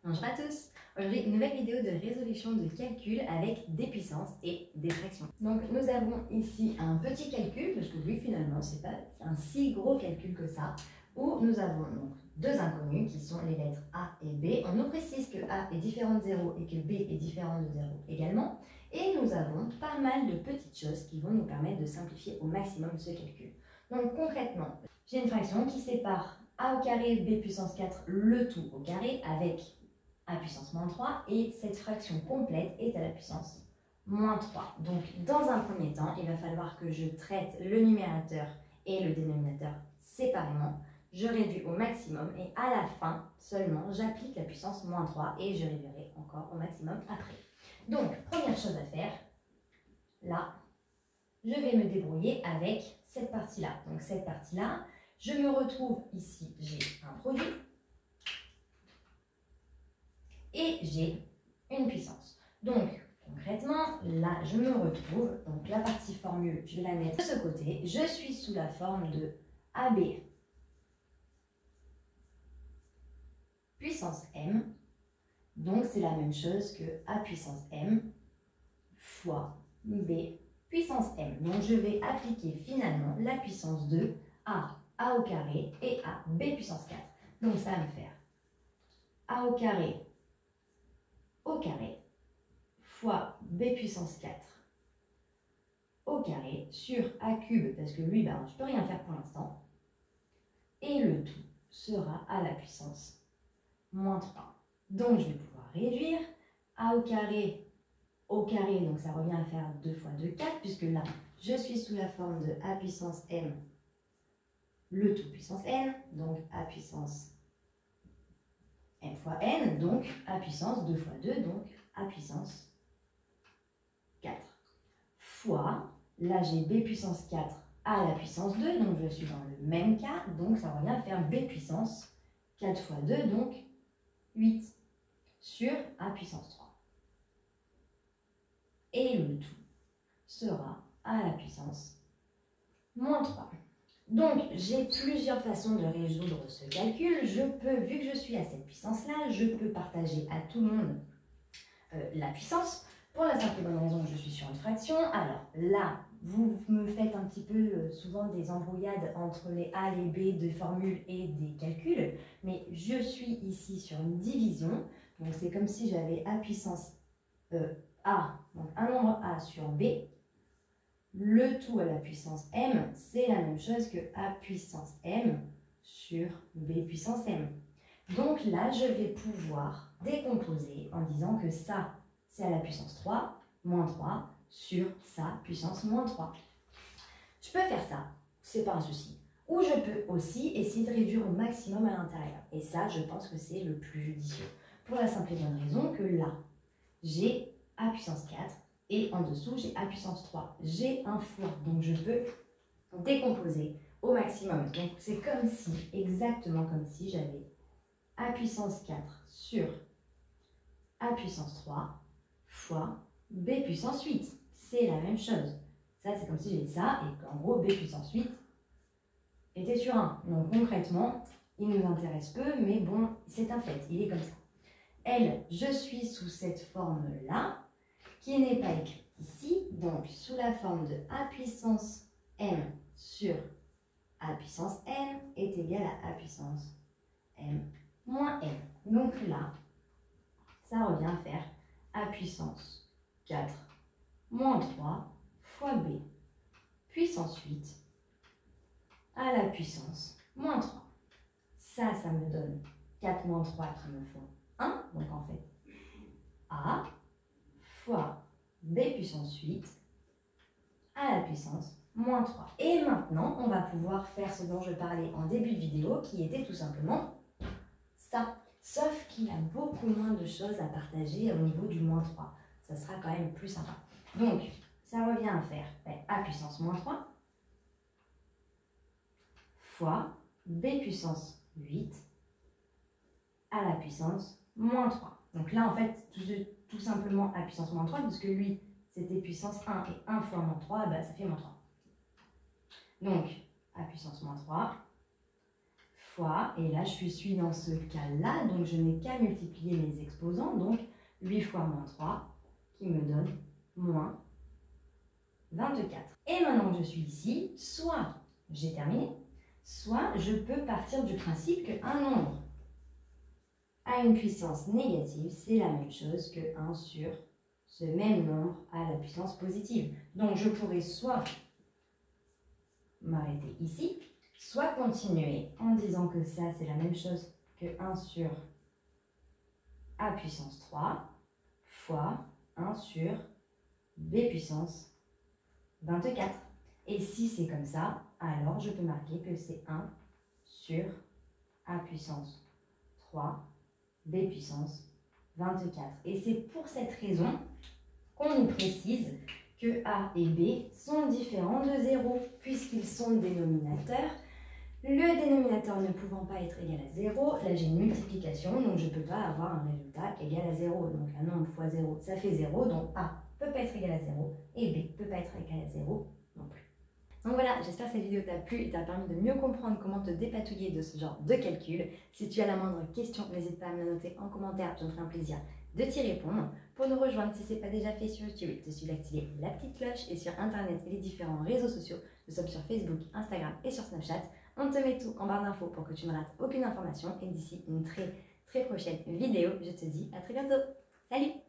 Bonjour à tous. Aujourd'hui, une nouvelle vidéo de résolution de calcul avec des puissances et des fractions. Donc nous avons ici un petit calcul, parce que oui finalement c'est pas un si gros calcul que ça, où nous avons donc deux inconnus qui sont les lettres A et B. On nous précise que A est différent de 0 et que B est différent de 0 également. Et nous avons pas mal de petites choses qui vont nous permettre de simplifier au maximum ce calcul. Donc concrètement, j'ai une fraction qui sépare A au carré, B puissance 4, le tout au carré avec A puissance moins 3 et cette fraction complète est à la puissance moins 3. Donc dans un premier temps, il va falloir que je traite le numérateur et le dénominateur séparément. Je réduis au maximum et à la fin seulement, j'applique la puissance moins 3 et je réduirai encore au maximum après. Donc, première chose à faire, là, je vais me débrouiller avec cette partie-là. Donc cette partie-là, je me retrouve ici, j'ai un produit et j'ai une puissance. Donc, concrètement, là, je me retrouve, donc la partie formule, je vais la mettre de ce côté. Je suis sous la forme de AB puissance M. Donc, c'est la même chose que A puissance M fois B puissance M. Donc, je vais appliquer finalement la puissance de A au carré et à B puissance 4. Donc, ça va me faire A au carré fois B puissance 4 au carré sur A cube, parce que lui, je ne peux rien faire pour l'instant. Et le tout sera à la puissance moins 3. Donc, je vais pouvoir réduire A au carré, donc ça revient à faire 2 fois 2, 4, puisque là, je suis sous la forme de A puissance M, le tout puissance N, donc A puissance M fois N, donc A puissance 2 fois 2, donc A puissance 4, fois, là j'ai B puissance 4 à la puissance 2, donc je suis dans le même cas, donc ça revient à faire B puissance 4 fois 2, donc 8, sur A puissance 3. Et le tout sera à la puissance moins 3. Donc, j'ai plusieurs façons de résoudre ce calcul. Je peux, vu que je suis à cette puissance-là, je peux partager à tout le monde la puissance. Pour la simple et bonne raison que je suis sur une fraction. Alors là, vous me faites un petit peu souvent des embrouillades entre les A, les B de formules et des calculs. Mais je suis ici sur une division. Donc, c'est comme si j'avais A puissance A, donc un nombre A sur B. Le tout à la puissance M, c'est la même chose que A puissance M sur B puissance M. Donc là, je vais pouvoir décomposer en disant que ça, c'est à la puissance 3, moins 3, sur sa puissance moins 3. Je peux faire ça, c'est pas un souci. Ou je peux aussi essayer de réduire au maximum à l'intérieur. Et ça, je pense que c'est le plus judicieux. Pour la simple et bonne raison que là, j'ai A puissance 4. Et en dessous, j'ai A puissance 3. J'ai un fois, donc je peux décomposer au maximum. Donc c'est comme si, exactement comme si j'avais A puissance 4 sur A puissance 3 fois B puissance 8. C'est la même chose. Ça, c'est comme si j'ai ça et qu'en gros, B puissance 8 était sur 1. Donc concrètement, il nous intéresse peu, mais bon, c'est un fait, il est comme ça. Elle, je suis sous cette forme-là, qui n'est pas écrite ici, donc sous la forme de A puissance M sur A puissance N est égal à A puissance M moins N. Donc là, ça revient à faire A puissance 4 moins 3 fois B puissance 8 à la puissance moins 3. Ça me donne 4 moins 3 qui me font 1, donc en fait A fois B puissance 8 à la puissance moins 3. Et maintenant, on va pouvoir faire ce dont je parlais en début de vidéo, qui était tout simplement ça. Sauf qu'il y a beaucoup moins de choses à partager au niveau du moins 3. Ça sera quand même plus sympa. Donc, ça revient à faire A puissance moins 3 fois B puissance 8 à la puissance moins 3. Donc là, en fait, tout simplement A puissance moins 3, puisque lui, c'était puissance 1 et 1 fois moins 3, ça fait moins 3. Donc, A puissance moins 3 fois, et là je suis dans ce cas-là, donc je n'ai qu'à multiplier mes exposants, donc 8 fois moins 3, qui me donne moins 24. Et maintenant que je suis ici, soit j'ai terminé, soit je peux partir du principe qu'un nombre à une puissance négative, c'est la même chose que 1 sur ce même nombre à la puissance positive. Donc je pourrais soit m'arrêter ici, soit continuer en disant que ça c'est la même chose que 1 sur a puissance 3 fois 1 sur b puissance 24. Et si c'est comme ça, alors je peux marquer que c'est 1 sur a puissance 3 b puissance 24. Et c'est pour cette raison qu'on nous précise que a et b sont différents de 0, puisqu'ils sont dénominateurs. Le dénominateur ne pouvant pas être égal à 0, là j'ai une multiplication, donc je ne peux pas avoir un résultat égal à 0. Donc un nombre fois 0, ça fait 0, donc a ne peut pas être égal à 0, et b ne peut pas être égal à 0 non plus. Donc voilà, j'espère que cette vidéo t'a plu et t'a permis de mieux comprendre comment te dépatouiller de ce genre de calcul. Si tu as la moindre question, n'hésite pas à me la noter en commentaire, je me ferai un plaisir de t'y répondre. Pour nous rejoindre, si ce n'est pas déjà fait sur YouTube, il te suffit d'activer la petite cloche et sur Internet et les différents réseaux sociaux. Nous sommes sur Facebook, Instagram et sur Snapchat. On te met tout en barre d'infos pour que tu ne rates aucune information. Et d'ici une très prochaine vidéo, je te dis à très bientôt. Salut!